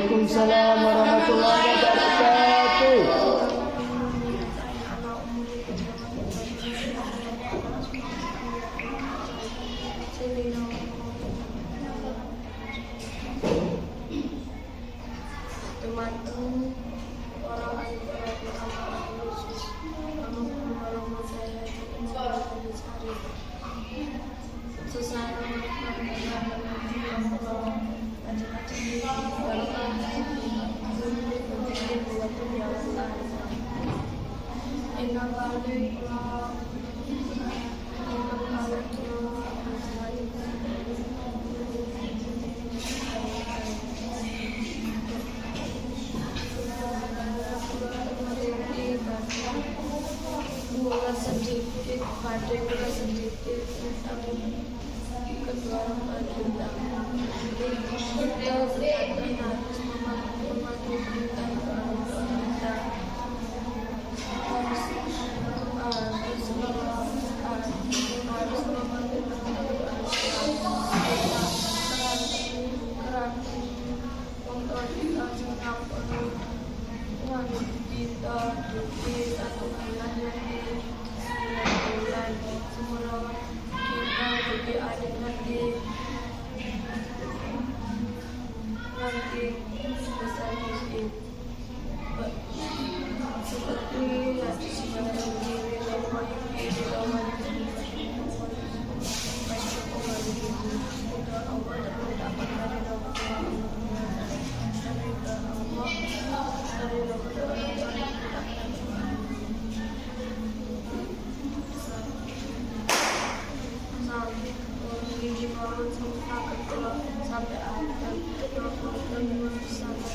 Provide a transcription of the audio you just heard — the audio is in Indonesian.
Waalaikumsalam warahmatullahi wabarakatuh. Teman-teman orang Yesus, kamu menolong saya mencari sesuatu sedikit pada gula sedikit kedua orang kita berkaitan harus mematuhi perintah kita harus mematuhi keran untuk kita mengampuni kita di satu bulan semua kita jadi adik nanti besar ini seperti hati sebenarnya diri lama ini lama masih kembali untuk Allah terdapat dari Allah dari sampai akhir dan bersama